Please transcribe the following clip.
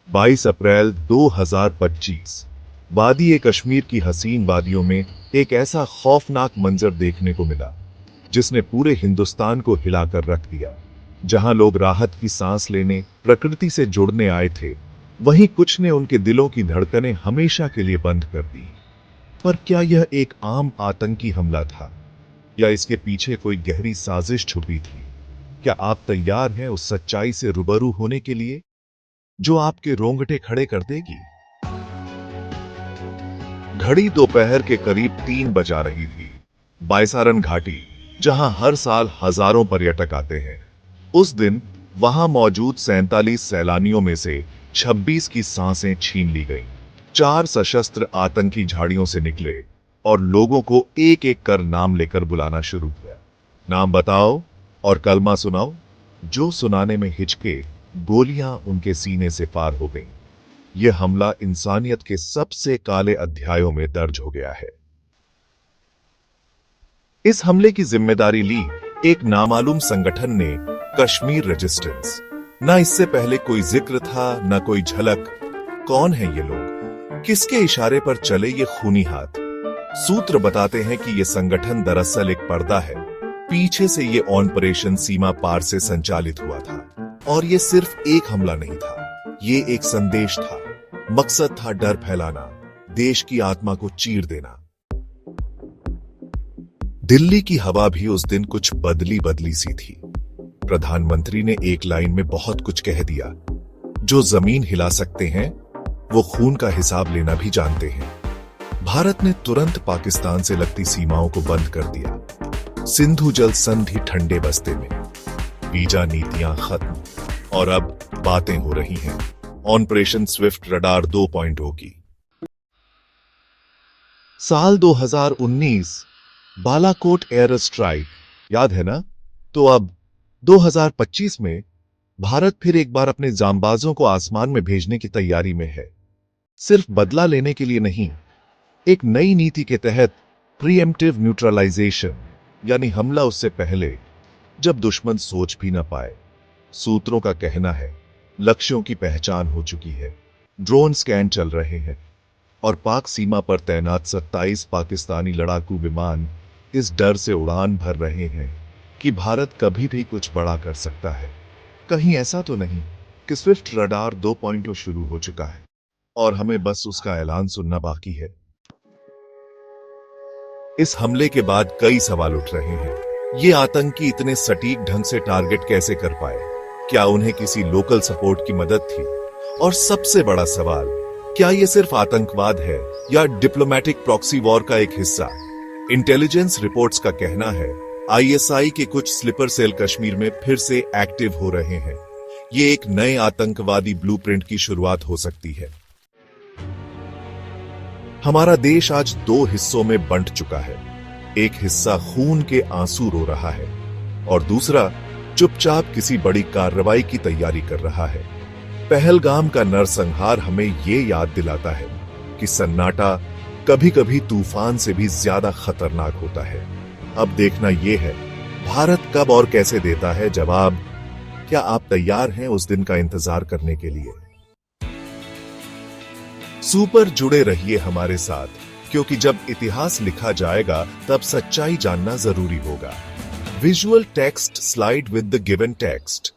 22 अप्रैल 2025 वादी ए कश्मीर की हसीन वादियों में एक ऐसा खौफनाक मंजर देखने को मिला जिसने पूरे हिंदुस्तान को हिलाकर रख दिया। जहां लोग राहत की सांस लेने, प्रकृति से जुड़ने आए थे, वहीं कुछ ने उनके दिलों की धड़कनें हमेशा के लिए बंद कर दी। पर क्या यह एक आम आतंकी हमला था या इसके पीछे कोई गहरी साजिश छुपी थी? क्या आप तैयार हैं उस सच्चाई से रूबरू होने के लिए जो आपके रोंगटे खड़े कर देगी? घड़ी दोपहर के करीब 3 बजा रही थी। बायसारन घाटी, जहां हर साल हजारों पर्यटक आते हैं, उस दिन वहां मौजूद 47 सैलानियों में से 26 की सांसें छीन ली गईं। 4 सशस्त्र आतंकी झाड़ियों से निकले और लोगों को एक एक कर नाम लेकर बुलाना शुरू किया। नाम बताओ और कलमा सुनाओ। जो सुनाने में हिचके, गोलियां उनके सीने से पार हो गईं। यह हमला इंसानियत के सबसे काले अध्यायों में दर्ज हो गया है। इस हमले की जिम्मेदारी ली एक नामालूम संगठन ने, कश्मीर रेजिस्टेंस। ना इससे पहले कोई जिक्र था, ना कोई झलक। कौन है ये लोग? किसके इशारे पर चले ये खूनी हाथ? सूत्र बताते हैं कि ये संगठन दरअसल एक पर्दा है। पीछे से ये ऑपरेशन सीमा पार से संचालित हुआ था। और ये सिर्फ एक हमला नहीं था, ये एक संदेश था। मकसद था डर फैलाना, देश की आत्मा को चीर देना। दिल्ली की हवा भी उस दिन कुछ बदली बदली सी थी। प्रधानमंत्री ने एक लाइन में बहुत कुछ कह दिया। जो जमीन हिला सकते हैं, वो खून का हिसाब लेना भी जानते हैं। भारत ने तुरंत पाकिस्तान से लगती सीमाओं को बंद कर दिया। सिंधु जल संधि ठंडे बस्ते में, वीजा नीतियां खत्म, और अब बातें हो रही हैं ऑपरेशन स्विफ्ट रडार 2.0 की। साल 2019, बालाकोट एयर स्ट्राइक, याद है ना? तो अब 2025 में भारत फिर एक बार अपने जांबाजों को आसमान में भेजने की तैयारी में है। सिर्फ बदला लेने के लिए नहीं, एक नई नीति के तहत प्रीएम्प्टिव न्यूट्रलाइजेशन, यानी हमला उससे पहले, जब दुश्मन सोच भी ना पाए। सूत्रों का कहना है लक्ष्यों की पहचान हो चुकी है, ड्रोन स्कैन चल रहे हैं और पाक सीमा पर तैनात 27 पाकिस्तानी लड़ाकू विमान इस डर से उड़ान भर रहे हैं कि भारत कभी भी कुछ बड़ा कर सकता है। कहीं ऐसा तो नहीं कि स्विफ्ट रडार 2.0 शुरू हो चुका है और हमें बस उसका ऐलान सुनना बाकी है? इस हमले के बाद कई सवाल उठ रहे हैं। ये आतंकी इतने सटीक ढंग से टारगेट कैसे कर पाए? क्या उन्हें किसी लोकल सपोर्ट की मदद थी? और सबसे बड़ा सवाल, क्या ये सिर्फ आतंकवाद है या डिप्लोमेटिक प्रॉक्सी वॉर का एक हिस्सा? इंटेलिजेंस रिपोर्ट्स का कहना है आईएसआई के कुछ स्लीपर सेल कश्मीर में फिर से एक्टिव हो रहे हैं। ये एक नए आतंकवादी ब्लूप्रिंट की शुरुआत हो सकती है। हमारा देश आज 2 हिस्सों में बंट चुका है। एक हिस्सा खून के आंसू रो रहा है और दूसरा चुपचाप किसी बड़ी कार्रवाई की तैयारी कर रहा है। पहलगाम का नरसंहार हमें ये याद दिलाता है कि सन्नाटा कभी कभी तूफान से भी ज्यादा खतरनाक होता है। अब देखना यह है भारत कब और कैसे देता है जवाब। क्या आप तैयार हैं उस दिन का इंतजार करने के लिए? सुपर जुड़े रहिए हमारे साथ, क्योंकि जब इतिहास लिखा जाएगा तब सच्चाई जानना जरूरी होगा। Visual text slide with the given text.